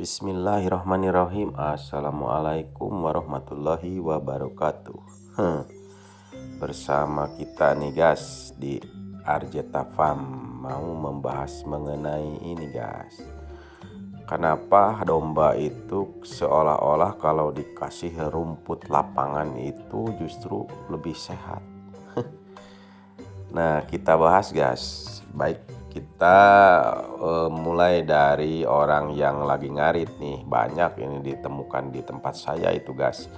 Bismillahirrahmanirrahim. Assalamualaikum warahmatullahi wabarakatuh. Bersama kita nih guys di Arjeta Farm mau membahas mengenai ini guys. Kenapa domba itu seolah-olah kalau dikasih rumput lapangan itu justru lebih sehat? Nah, kita bahas guys. Baik, kita mulai dari orang yang lagi ngarit nih. Banyak ini ditemukan di tempat saya itu guys.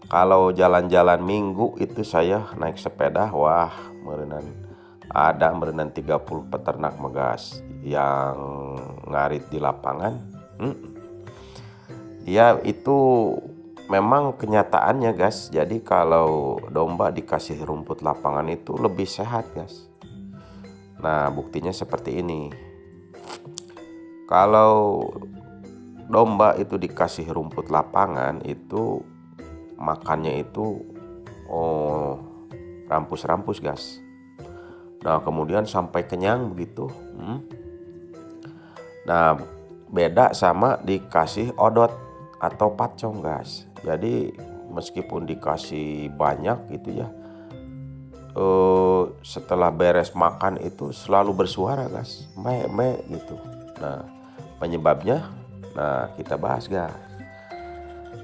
Kalau jalan-jalan minggu itu saya naik sepeda, wah merenan ada merenan 30 peternak megas yang ngarit di lapangan. Ya itu memang kenyataannya guys. Jadi kalau domba dikasih rumput lapangan itu lebih sehat guys. Nah buktinya seperti ini. Kalau domba itu dikasih rumput lapangan itu makannya itu rampus-rampus guys. Nah kemudian sampai kenyang begitu. Nah beda sama dikasih odot atau pacong guys. Jadi meskipun dikasih banyak gitu ya, setelah beres makan itu selalu bersuara guys, me gitu. Nah penyebabnya, nah kita bahas guys.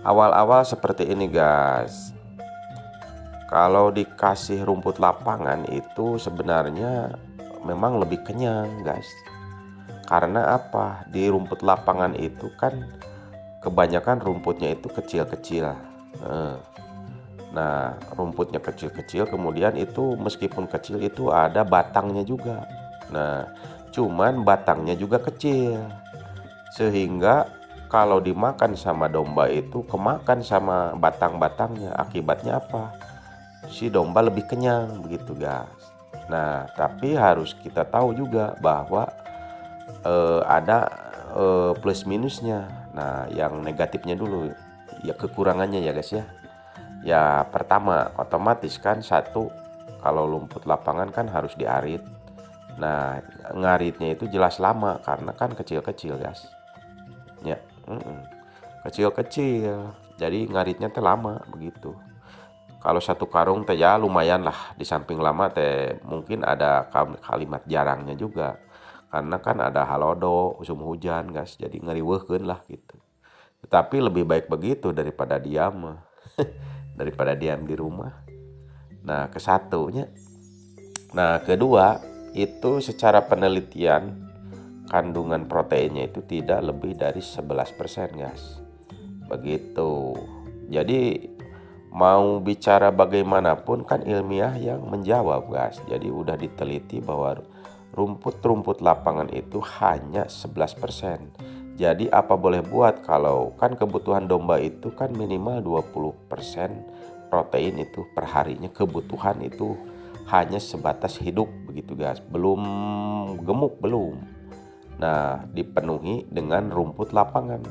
Awal-awal seperti ini guys. Kalau dikasih rumput lapangan itu sebenarnya memang lebih kenyang guys. Karena apa? Di rumput lapangan itu kan kebanyakan rumputnya itu kecil-kecil. Nah rumputnya kecil-kecil, kemudian itu meskipun kecil itu ada batangnya juga. Nah cuman batangnya juga kecil, sehingga kalau dimakan sama domba itu kemakan sama batang-batangnya. Akibatnya apa? Si domba lebih kenyang begitu guys. Nah tapi harus kita tahu juga bahwa ada plus minusnya. Nah yang negatifnya dulu ya, kekurangannya ya guys ya. Ya pertama otomatis kan satu, kalau rumput lapangan kan harus diarit. Nah ngaritnya itu jelas lama karena kan kecil-kecil guys ya. Kecil-kecil jadi ngaritnya teh lama begitu. Kalau satu karung teh ya lumayan lah, di samping lama teh mungkin ada kalimat jarangnya juga. Karena kan ada halodo, musim hujan guys, jadi ngeriweuhkeun lah gitu. Tetapi lebih baik begitu daripada diam daripada diam di rumah. Nah kesatunya. Nah kedua, itu secara penelitian kandungan proteinnya itu tidak lebih dari 11% guys. Begitu. Jadi mau bicara bagaimanapun kan ilmiah yang menjawab guys. Jadi udah diteliti bahwa rumput-rumput lapangan itu hanya 11%. Jadi apa boleh buat, kalau kan kebutuhan domba itu kan minimal 20% protein itu per harinya. Kebutuhan itu hanya sebatas hidup begitu guys. Belum gemuk belum. Nah dipenuhi dengan rumput lapangan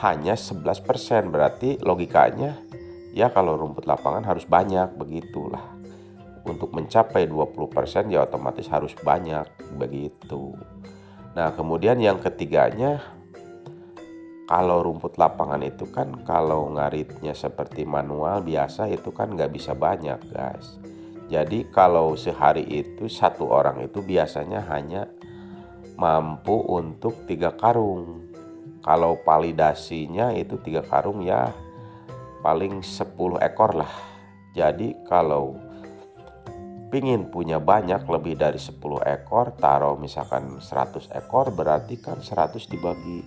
hanya 11%. Berarti logikanya ya kalau rumput lapangan harus banyak begitulah. Untuk mencapai 20% ya otomatis harus banyak begitu. Nah kemudian yang ketiganya, kalau rumput lapangan itu kan kalau ngaritnya seperti manual biasa itu kan nggak bisa banyak guys. Jadi kalau sehari itu satu orang itu biasanya hanya mampu untuk 3 karung. Kalau validasinya itu 3 karung ya paling 10 ekor lah. Jadi kalau pingin punya banyak lebih dari 10 ekor, taruh misalkan 100 ekor, berarti kan 100 dibagi,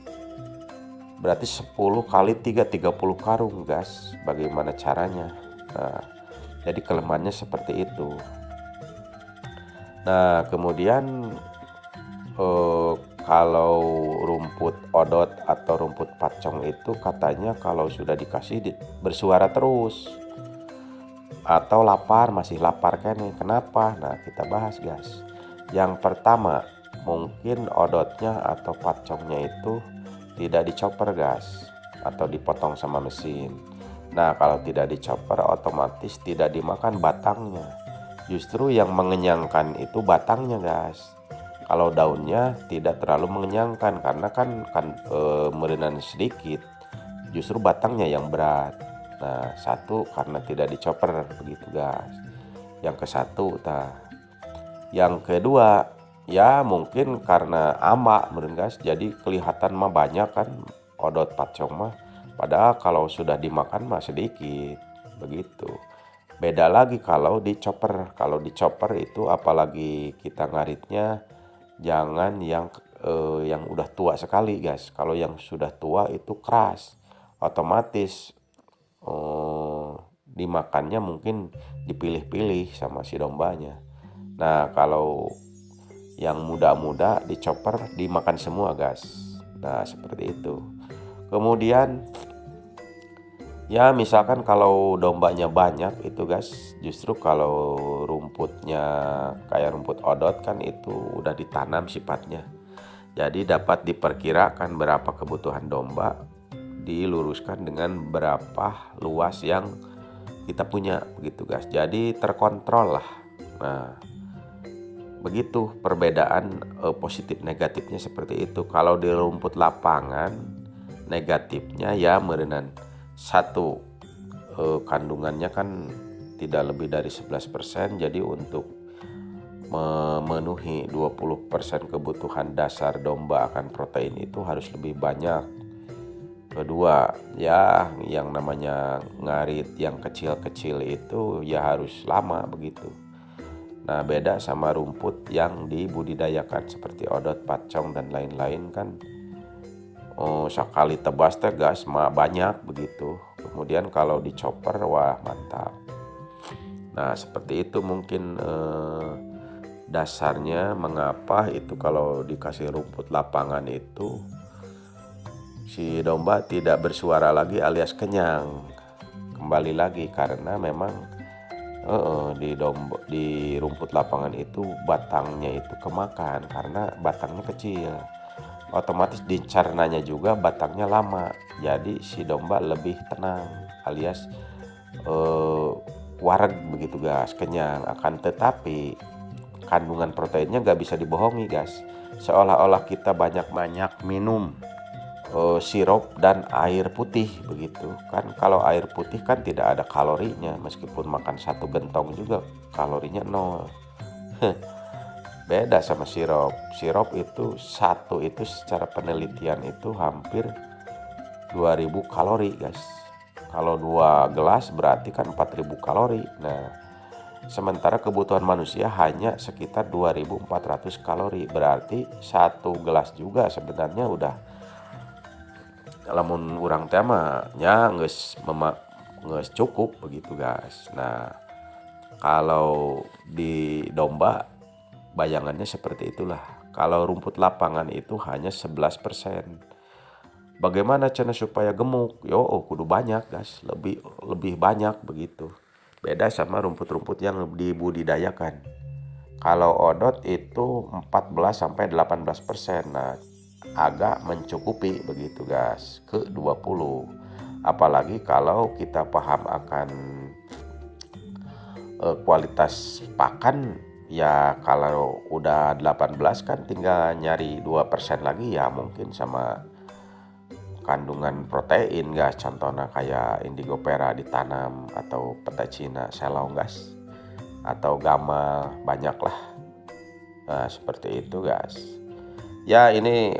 berarti 10 kali 3, 30 karung guys. Bagaimana caranya? Nah jadi kelemahannya seperti itu. Nah kemudian kalau rumput odot atau rumput pacong itu katanya kalau sudah dikasih bersuara terus. Atau lapar, masih lapar kan nih. Kenapa? Nah kita bahas guys. Yang pertama, mungkin odotnya atau pacongnya itu tidak dicopper guys, atau dipotong sama mesin. Nah kalau tidak dicopper otomatis tidak dimakan batangnya. Justru yang mengenyangkan itu batangnya guys. Kalau daunnya tidak terlalu mengenyangkan karena merenan sedikit, justru batangnya yang berat. Nah, satu karena tidak dicoper begitu guys. Yang ke satu yang kedua, ya mungkin karena ama meureun guys, jadi kelihatan mah banyak kan odot pacong mah. Padahal kalau sudah dimakan mah sedikit, begitu. Beda lagi kalau dicoper. Kalau dicoper itu apalagi kita ngaritnya jangan yang udah tua sekali guys. Kalau yang sudah tua itu keras, otomatis dimakannya mungkin dipilih-pilih sama si dombanya. Nah, kalau yang muda-muda dicoper dimakan semua guys. Nah, seperti itu. Kemudian ya misalkan kalau dombanya banyak itu guys, justru kalau rumputnya kayak rumput odot kan itu udah ditanam sifatnya. Jadi dapat diperkirakan berapa kebutuhan domba, diluruskan dengan berapa luas yang kita punya begitu guys. Jadi terkontrol lah. Nah, begitu perbedaan positif negatifnya seperti itu. Kalau di rumput lapangan negatifnya ya merenan satu, kandungannya kan tidak lebih dari 11%, jadi untuk memenuhi 20% kebutuhan dasar domba akan protein itu harus lebih banyak. Kedua, ya yang namanya ngarit yang kecil-kecil itu ya harus lama begitu. Nah, beda sama rumput yang dibudidayakan seperti odot, pacong dan lain-lain kan. Oh, sekali tebas teh gas mah banyak begitu. Kemudian kalau dicoper wah mantap. Nah, seperti itu mungkin dasarnya mengapa itu kalau dikasih rumput lapangan itu si domba tidak bersuara lagi alias kenyang. Kembali lagi karena memang di rumput lapangan itu batangnya itu kemakan karena batangnya kecil. Otomatis dicernanya juga batangnya lama. Jadi si domba lebih tenang alias wareg begitu guys, kenyang. Akan tetapi kandungan proteinnya nggak bisa dibohongi guys. Seolah-olah kita banyak-banyak minum sirup dan air putih begitu kan. Kalau air putih kan tidak ada kalorinya, meskipun makan satu gentong juga kalorinya nol. Beda sama sirup. Sirup itu satu itu secara penelitian itu hampir 2000 kalori guys. Kalau 2 gelas berarti kan 4000 kalori. Nah, sementara kebutuhan manusia hanya sekitar 2400 kalori. Berarti satu gelas juga sebenarnya udah, lamun urang teh mah nya geus cukup begitu guys. Nah, kalau di domba bayangannya seperti itulah. Kalau rumput lapangan itu hanya 11%. Bagaimana cara supaya gemuk? Kudu banyak guys, lebih banyak begitu. Beda sama rumput-rumput yang dibudidayakan. Kalau odot itu 14 sampai 18%. Nah, agak mencukupi begitu guys ke 20. Apalagi kalau kita paham akan kualitas pakan, ya kalau udah 18 kan tinggal nyari 2% lagi ya mungkin sama kandungan protein guys. Contohnya kayak indigo pera ditanam atau peta Cina selong guys, atau gamal banyak lah. Nah, seperti itu guys. Ya ini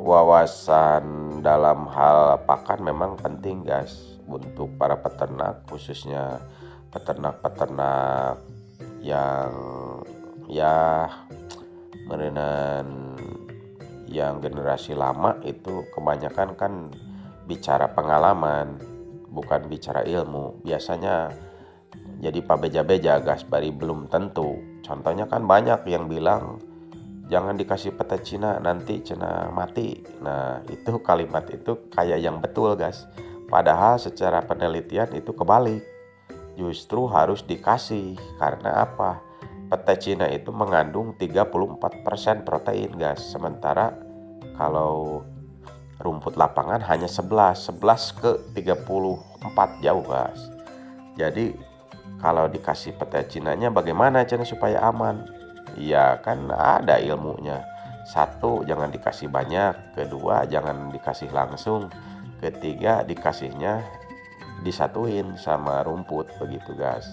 wawasan dalam hal pakan memang penting guys untuk para peternak, khususnya peternak-peternak yang ya merenan yang generasi lama itu kebanyakan kan bicara pengalaman, bukan bicara ilmu. Biasanya jadi pabeja-beja guys, bari belum tentu. Contohnya kan banyak yang bilang jangan dikasih peta Cina nanti Cina mati. Nah, itu kalimat itu kayak yang betul guys. Padahal secara penelitian itu kebalik. Justru harus dikasih. Karena apa? Peta Cina itu mengandung 34% protein guys. Sementara kalau rumput lapangan hanya 11 ke 34 jauh guys. Jadi kalau dikasih peta Cinanya bagaimana cara supaya aman? Iya kan ada ilmunya. Satu, jangan dikasih banyak. Kedua, jangan dikasih langsung. Ketiga, dikasihnya disatuin sama rumput begitu guys.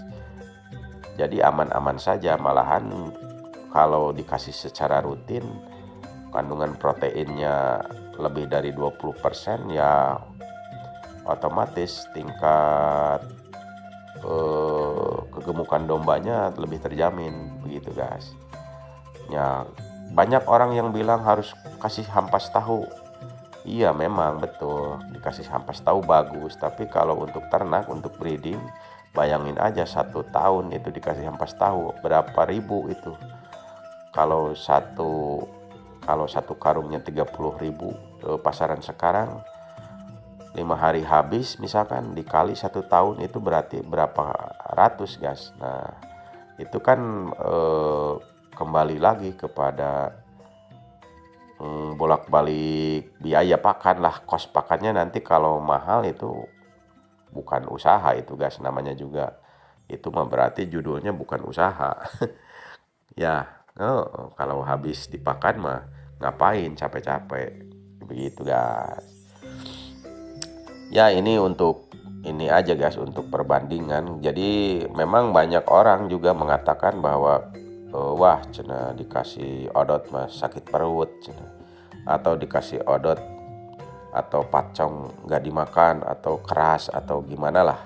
Jadi aman-aman saja, malahan kalau dikasih secara rutin kandungan proteinnya lebih dari 20%, ya otomatis tingkat kegemukan dombanya lebih terjamin begitu guys. Ya, banyak orang yang bilang harus kasih hampas tahu. Iya memang betul, dikasih hampas tahu bagus. Tapi kalau untuk ternak, untuk breeding, bayangin aja 1 tahun itu dikasih hampas tahu berapa ribu itu. Kalau satu karungnya 30.000, pasaran sekarang 5 hari habis, misalkan dikali 1 tahun itu berarti berapa ratus guys. Nah itu kan kembali lagi kepada bolak-balik biaya pakan lah, kos pakannya nanti kalau mahal itu bukan usaha itu guys, namanya juga itu mah berarti judulnya bukan usaha. Ya kalau habis dipakan mah ngapain capek-capek begitu guys. Ya ini untuk ini aja guys, untuk perbandingan. Jadi memang banyak orang juga mengatakan bahwa wah cenah dikasih odot mah sakit perut cenah, atau dikasih odot atau pacong nggak dimakan atau keras atau gimana lah.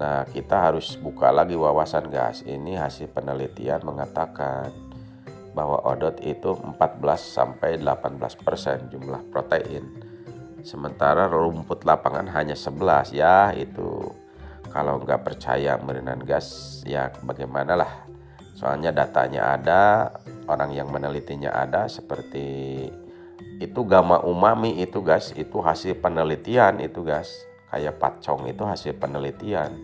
Nah kita harus buka lagi wawasan guys. Ini hasil penelitian mengatakan bahwa odot itu 14-18% jumlah protein, sementara rumput lapangan hanya 11. Ya itu kalau nggak percaya merenan gas ya bagaimana lah, soalnya datanya ada, orang yang menelitinya ada. Seperti itu gamma umami itu gas, itu hasil penelitian itu gas. Kayak pacong itu hasil penelitian.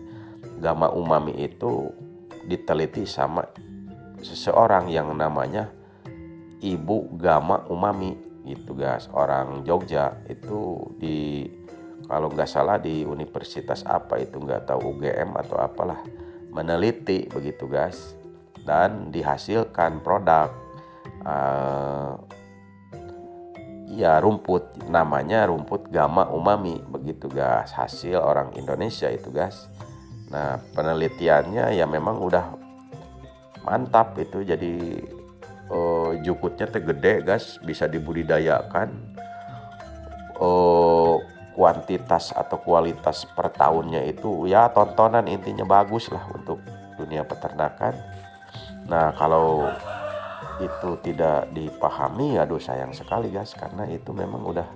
Gamma umami itu diteliti sama seseorang yang namanya Ibu Gamma Umami gitu guys, orang Jogja. Itu di, kalau nggak salah di universitas apa itu, nggak tahu, UGM atau apalah, meneliti begitu guys, dan dihasilkan produk ya rumput, namanya rumput Gamma Umami begitu guys, hasil orang Indonesia itu guys. Nah penelitiannya ya memang udah mantap itu, jadi jukutnya gede guys, bisa dibudidayakan. Kuantitas atau kualitas per tahunnya itu ya tontonan, intinya bagus lah untuk dunia peternakan. Nah kalau itu tidak dipahami, aduh sayang sekali guys, karena itu memang udah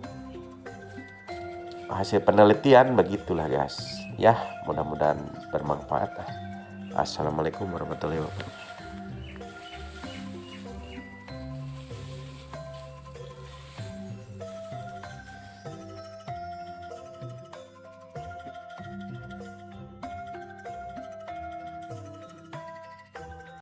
hasil penelitian begitulah guys. Ya mudah-mudahan bermanfaat. Assalamualaikum warahmatullahi wabarakatuh.